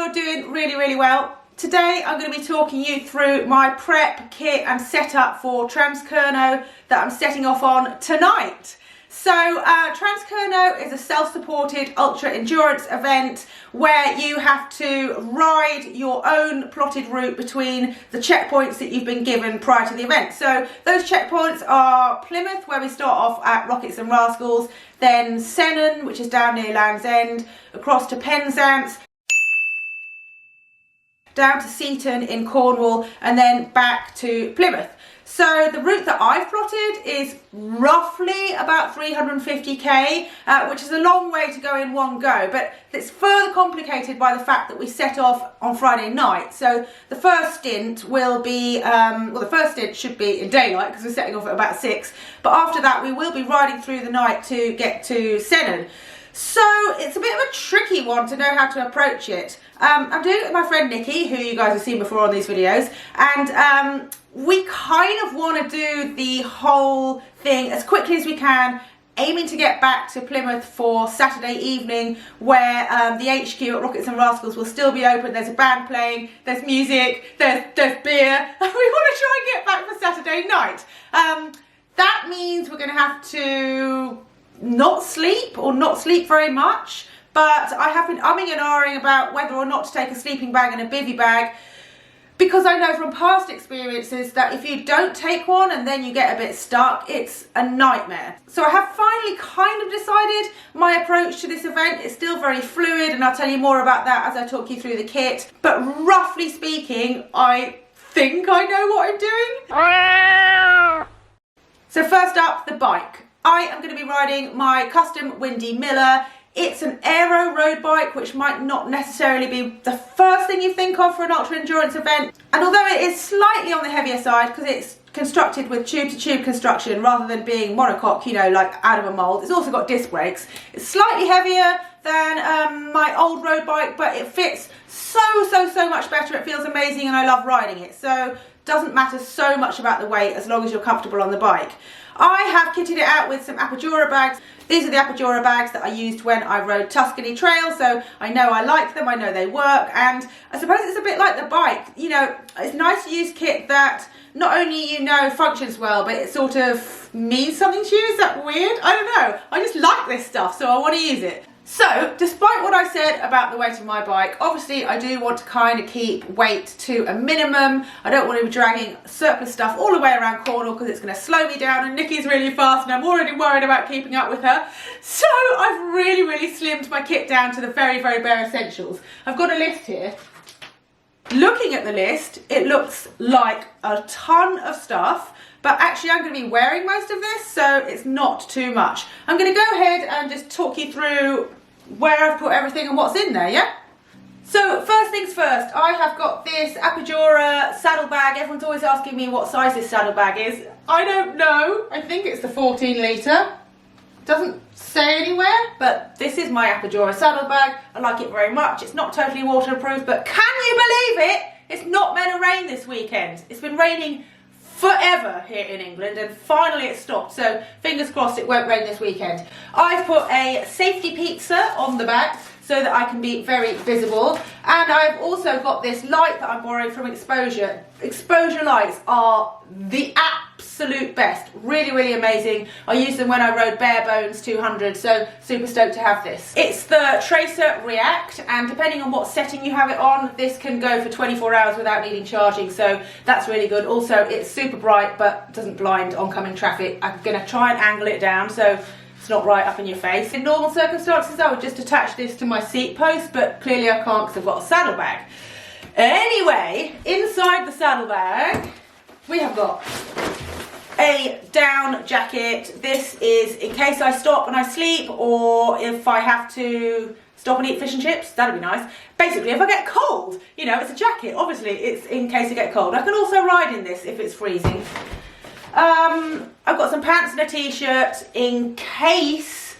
you're doing really well. Today I'm going to be talking you through my prep, kit and setup for Transkernow that I'm setting off on tonight. So Transkernow is a self-supported ultra endurance event where you have to ride your own plotted route between the checkpoints that you've been given prior to the event. So those checkpoints are Plymouth, where we start off at Rockets and Rascals, then Kernow, which is down near Land's End, across to Penzance, down to Seaton in Cornwall, and then back to Plymouth. So the route that I've plotted is roughly about 350k, which is a long way to go in one go, but it's further complicated by the fact that we set off on Friday night. So the first stint will be, well, the first stint should be in daylight because we're setting off at about 6, but after that we will be riding through the night to get to Kernow. So it's a bit of a tricky one to know how to approach it. I'm doing it with my friend Nikki, who you guys have seen before on these videos, and we kind of want to do the whole thing as quickly as we can, aiming to get back to Plymouth for Saturday evening, where the HQ at Rockets and Rascals will still be open. There's a band playing, there's music, there's beer, and we want to try and get back for Saturday night. That means we're going to have to not sleep very much, but I have been umming and ahhing about whether or not to take a sleeping bag and a bivvy bag, because I know from past experiences that if you don't take one and then you get a bit stuck, it's a nightmare. So I have finally kind of decided my approach to this event. Is still very fluid, and I'll tell you more about that as I talk you through the kit, but roughly speaking, I think I know what I'm doing. So first up, the bike. I am going to be riding my custom Windy Miller. It's an aero road bike, which might not necessarily be the first thing you think of for an ultra endurance event. And although it is slightly on the heavier side because it's constructed with tube-to-tube construction rather than being monocoque, you know, like out of a mould, it's also got disc brakes. It's slightly heavier than my old road bike, but it fits so much better. It feels amazing and I love riding it. So doesn't matter so much about the weight as long as you're comfortable on the bike. I have kitted it out with some Apogora bags. These are the Apogora bags that I used when I rode Tuscany Trail, so I know I like them, I know they work, and I suppose it's a bit like the bike. You know, it's nice to use kit that not only you know functions well, but it sort of means something to you. Is that weird? I don't know. I just like this stuff, so I want to use it. So, despite what I said about the weight of my bike, obviously I do want to kind of keep weight to a minimum. I don't want to be dragging surplus stuff all the way around Cornwall because it's going to slow me down, and Nikki's really fast and I'm already worried about keeping up with her. So I've really slimmed my kit down to the very bare essentials. I've got a list here. Looking at the list, it looks like a ton of stuff, but actually I'm going to be wearing most of this, so it's not too much. I'm going to go ahead and just talk you through where I've put everything and what's in there, yeah? So first things first, I have got this Apogora saddlebag. Everyone's always asking me what size this saddlebag is. I don't know. I think it's the 14 litre. Doesn't say anywhere, but this is my Apogora saddlebag. I like it very much. It's not totally waterproof, but can you believe it? It's not meant to rain this weekend. It's been raining forever here in England, and finally it stopped, so fingers crossed it won't rain this weekend. I've put a safety pizza on the back so that I can be very visible, and I've also got this light that I'm borrowing from Exposure. Exposure lights are the absolute best, really amazing. I used them when I rode Barebones 200, so super stoked to have this. It's the Tracer React, and depending on what setting you have it on, this can go for 24 hours without needing charging, so that's really good. Also, it's super bright but doesn't blind oncoming traffic. I'm going to try and angle it down so it's not right up in your face. In normal circumstances I would just attach this to my seat post, but clearly I can't because I've got a saddlebag. Anyway, inside the saddlebag we have got a down jacket. This is in case I stop and I sleep, or if I have to stop and eat fish and chips. That'd be nice. Basically, if I get cold, you know, it's a jacket. Obviously, it's in case I get cold. I can also ride in this if it's freezing. I've got some pants and a t-shirt in case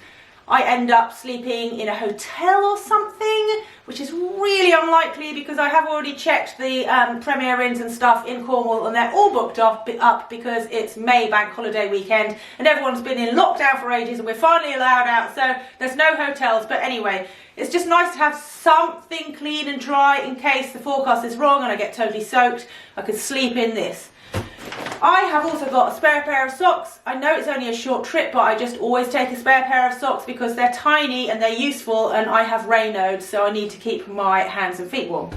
I end up sleeping in a hotel or something. raining, which is really unlikely because I have already checked the Premier Inns and stuff in Cornwall and they're all booked up because it's May bank holiday weekend and everyone's been in lockdown for ages and we're finally allowed out, so there's no hotels. But anyway, it's just nice to have something clean and dry in case the forecast is wrong and I get totally soaked. I could sleep in this. I have also got a spare pair of socks. I know it's only a short trip, but I just always take a spare pair of socks because they're tiny and they're useful, and I have Raynaud's, so I need to keep my hands and feet warm.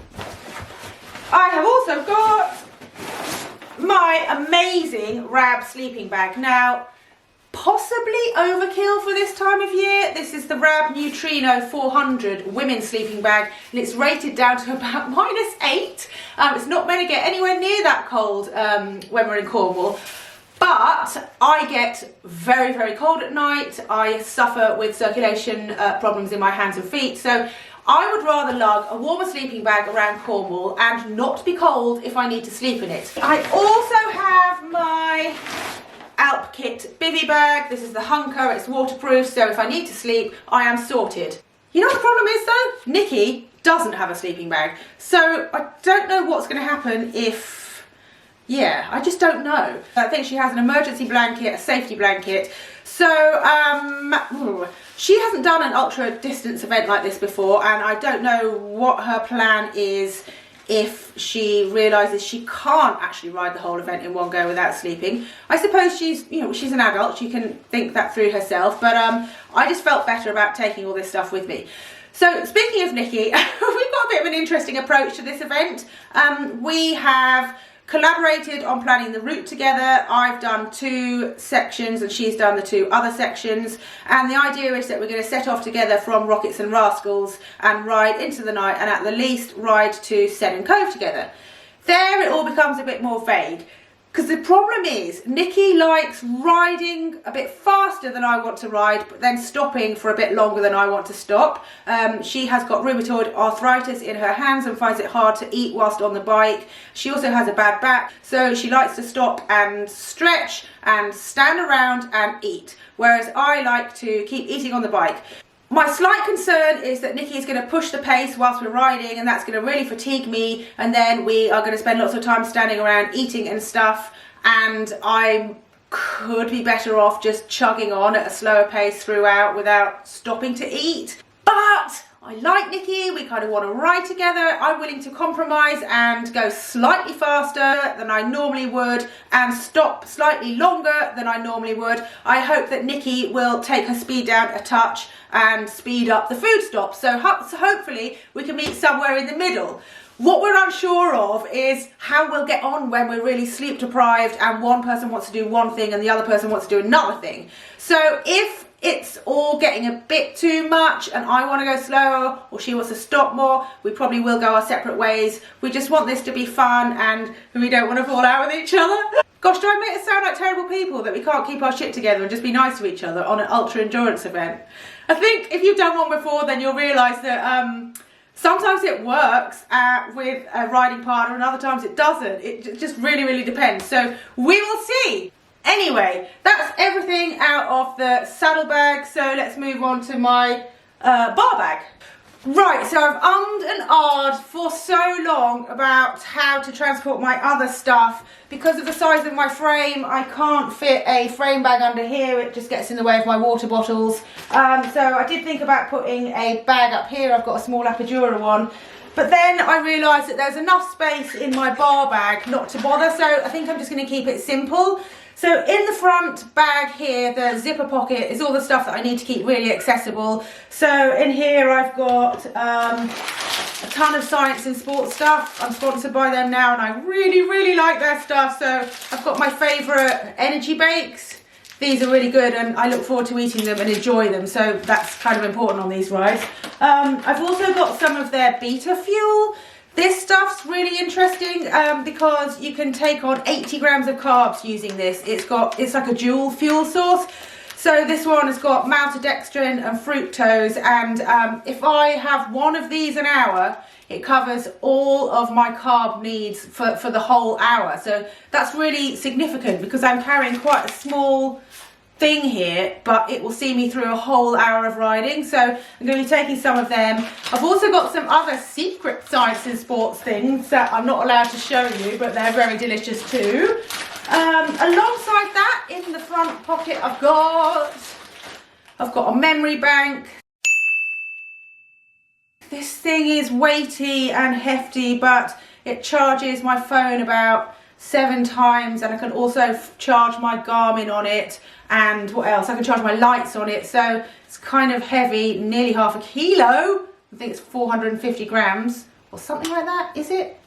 I have also got my amazing Rab sleeping bag. Now, possibly overkill for this time of year. This is the Rab Neutrino 400 women's sleeping bag and it's rated down to about -8. It's not meant to get anywhere near that cold when we're in Cornwall, but I get very, very cold at night. I suffer with circulation problems in my hands and feet, so I would rather lug a warmer sleeping bag around Cornwall and not be cold if I need to sleep in it. I also have my Alp Kit bivvy bag. This is the Hunker, it's waterproof, so if I need to sleep, I am sorted. You know what the problem is though? Nikki doesn't have a sleeping bag, so I don't know what's going to happen if, yeah, I just don't know. I think she has an emergency blanket, a safety blanket, so she hasn't done an ultra distance event like this before, and I don't know what her plan is if she realises she can't actually ride the whole event in one go without sleeping. I suppose she's an adult, she can think that through herself, but I just felt better about taking all this stuff with me. So speaking of Nikki, we've got a bit of an interesting approach to this event. We have collaborated on planning the route together. I've done 2 sections and she's done the 2 other sections, and the idea is that we're going to set off together from Rockets and Rascals and ride into the night and at the least ride to Seddon Cove together. There it all becomes a bit more vague because the problem is Nikki likes riding a bit faster than I want to ride, but then stopping for a bit longer than I want to stop. She has got rheumatoid arthritis in her hands and finds it hard to eat whilst on the bike. She also has a bad back, so she likes to stop and stretch and stand around and eat, whereas I like to keep eating on the bike. My slight concern is that Nikki is going to push the pace whilst we're riding, and that's going to really fatigue me, and then we are going to spend lots of time standing around eating and stuff, and I could be better off just chugging on at a slower pace throughout without stopping to eat. But I like Nikki, we kind of want to ride together. I'm willing to compromise and go slightly faster than I normally would and stop slightly longer than I normally would. I hope that Nikki will take her speed down a touch and speed up the food stop. So hopefully we can meet somewhere in the middle. What we're unsure of is how we'll get on when we're really sleep deprived and one person wants to do one thing and the other person wants to do another thing. So if it's all getting a bit too much and I want to go slower or she wants to stop more, we probably will go our separate ways. We just want this to be fun and we don't want to fall out with each other. Gosh, do I make us sound like terrible people that we can't keep our shit together and just be nice to each other on an ultra endurance event? I think if you've done one before, then you'll realise that sometimes it works with a riding partner and other times it doesn't. It just really, really depends. So we will see. Anyway, that's everything out of the saddlebag, so let's move on to my bar bag. Right, so I've ummed and ahed for so long about how to transport my other stuff. Because of the size of my frame, I can't fit a frame bag under here, it just gets in the way of my water bottles. So I did think about putting a bag up here. I've got a small Apidura one. But then I realised that there's enough space in my bar bag not to bother, so I think I'm just going to keep it simple. So in the front bag here, the zipper pocket is all the stuff that I need to keep really accessible. So in here I've got a ton of Science and Sports stuff. I'm sponsored by them now and I really, really like their stuff. So I've got my favourite energy bakes. These are really good and I look forward to eating them and enjoy them, so that's kind of important on these rides. I've also got some of their beta fuel. This stuff's really interesting because you can take on 80 grams of carbs using this. It's like a dual fuel source. So this one has got maltodextrin and fructose, and if I have one of these an hour, it covers all of my carb needs for the whole hour. So that's really significant because I'm carrying quite a small thing here, but it will see me through a whole hour of riding, so I'm going to be taking some of them. I've also got some other secret science and sports things that I'm not allowed to show you, but they're very delicious too. Alongside that, in the front pocket, I've got a memory bank. This thing is weighty and hefty, but it charges my phone about 7 times, and I can also charge my Garmin on it, and what else? I can charge my lights on it, so it's kind of heavy, nearly half a kilo. I think it's 450 grams or something like that, is it?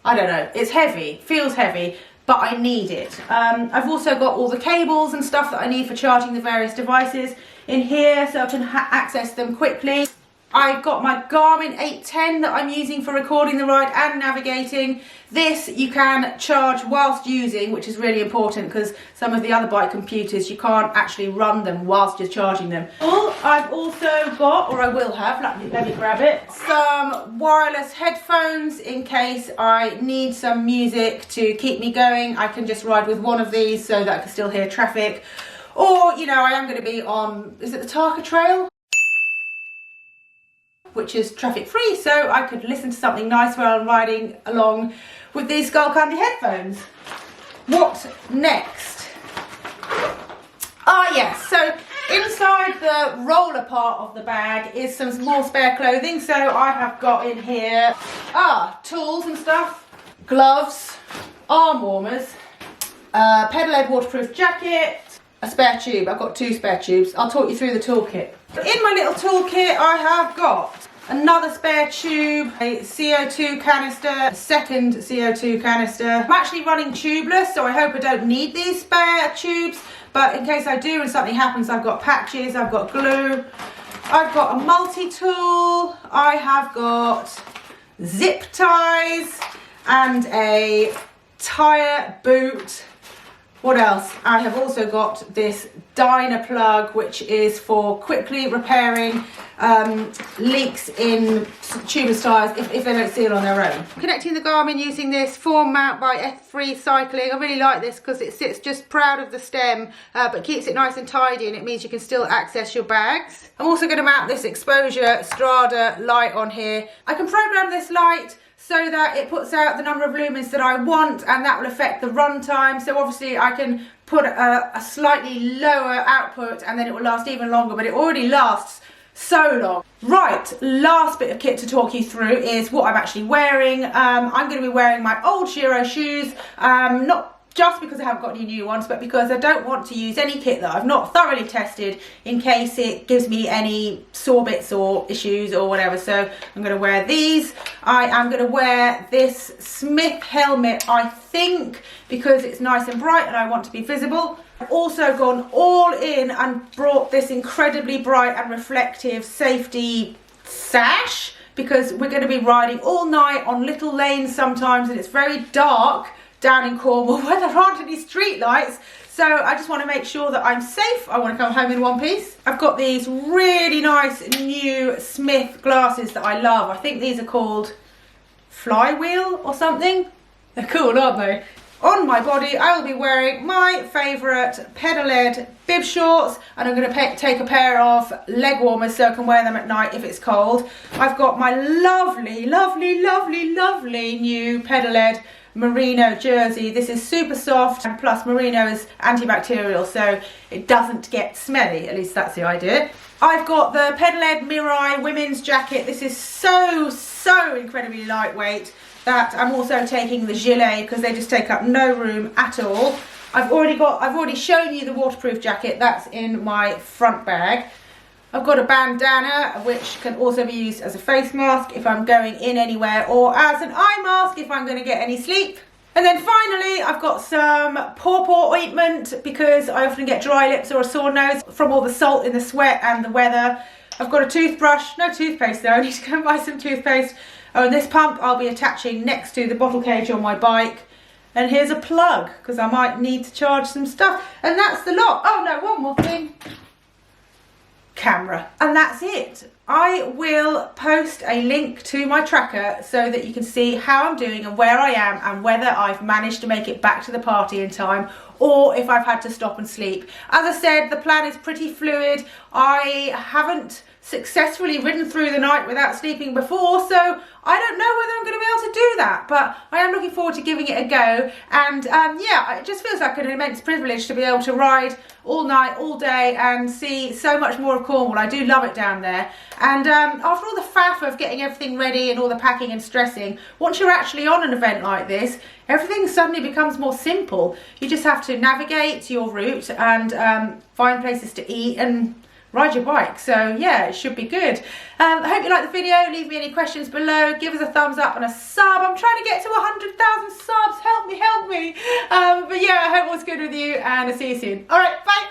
I don't know. It's heavy, feels heavy, but I need it. I've also got all the cables and stuff that I need for charging the various devices in here, so I can access them quickly. I've got my Garmin 810 that I'm using for recording the ride and navigating. This you can charge whilst using, which is really important because some of the other bike computers, you can't actually run them whilst you're charging them. I've also got, or I will have, let me grab it, some wireless headphones in case I need some music to keep me going. I can just ride with one of these so that I can still hear traffic. Or, you know, I am going to be on, is it the Tarka Trail? Which is traffic free, so I could listen to something nice while I'm riding along with these Skull Candy headphones. What next? Ah yes, so inside the roller part of the bag is some more spare clothing. So I have got in here tools and stuff, gloves, arm warmers, pedal-led waterproof jacket, a spare tube. I've got 2 spare tubes. I'll talk you through the toolkit. In my little toolkit I have got another spare tube, a CO2 canister, a second CO2 canister. I'm actually running tubeless, so I hope I don't need these spare tubes, but in case I do and something happens, I've got patches, I've got glue, I've got a multi-tool, I have got zip ties and a tyre boot. What else? I have also got this Dyna plug, which is for quickly repairing leaks in tubeless tyres if they don't seal on their own. Connecting the Garmin using this form mount by F3 Cycling. I really like this because it sits just proud of the stem but keeps it nice and tidy, and it means you can still access your bags. I'm also going to mount this exposure Strada light on here. I can program this light so that it puts out the number of lumens that I want, and that will affect the run time. So obviously I can put a slightly lower output and then it will last even longer, but it already lasts so long. Right, last bit of kit to talk you through is what I'm actually wearing. I'm going to be wearing my old Giro shoes, not just because I haven't got any new ones, but because I don't want to use any kit that I've not thoroughly tested in case it gives me any sore bits or issues or whatever. So I'm going to wear these. I am going to wear this Smith helmet, I think, because it's nice and bright and I want to be visible. I've also gone all in and brought this incredibly bright and reflective safety sash, because we're going to be riding all night on little lanes sometimes and it's very dark down in Cornwall where there aren't any street lights, so I just want to make sure that I'm safe. I want to come home in one piece. I've got these really nice new Smith glasses that I love. I think these are called Flywheel or something. They're cool, aren't they? On my body I will be wearing my favourite pedal-led bib shorts, and I'm going to take a pair of leg warmers so I can wear them at night if it's cold. I've got my lovely, lovely, lovely, lovely new pedal-led merino jersey. This is super soft, and plus merino is antibacterial so it doesn't get smelly, at least that's the idea. I've got the pedal-led Mirai women's jacket. This is so incredibly lightweight that I'm also taking the gilet because they just take up no room at all. I've already shown you the waterproof jacket. That's in my front bag. I've got a bandana, which can also be used as a face mask if I'm going in anywhere, or as an eye mask if I'm going to get any sleep. And then finally, I've got some pawpaw ointment because I often get dry lips or a sore nose from all the salt in the sweat and the weather. I've got a toothbrush, no toothpaste though, I need to go and buy some toothpaste. Oh, and this pump I'll be attaching next to the bottle cage on my bike. And here's a plug because I might need to charge some stuff. And that's the lot. Oh no, one more thing. camera, and that's it. I will post a link to my tracker so that you can see how I'm doing and where I am and whether I've managed to make it back to the party in time or if I've had to stop and sleep. As I said, the plan is pretty fluid. I haven't successfully ridden through the night without sleeping before, so I don't know whether I'm going to be able to do that, but I am looking forward to giving it a go. And yeah, it just feels like an immense privilege to be able to ride all night, all day, and see so much more of Cornwall. I do love it down there. And after all the faff of getting everything ready and all the packing and stressing, once you're actually on an event like this, everything suddenly becomes more simple. You just have to navigate your route and find places to eat and ride your bike. So yeah, it should be good. I hope you liked the video. Leave me any questions below. Give us a thumbs up and a sub. I'm trying to get to 100,000 subs. Help me, help me. But yeah, I hope all's good with you, and I'll see you soon. All right, bye.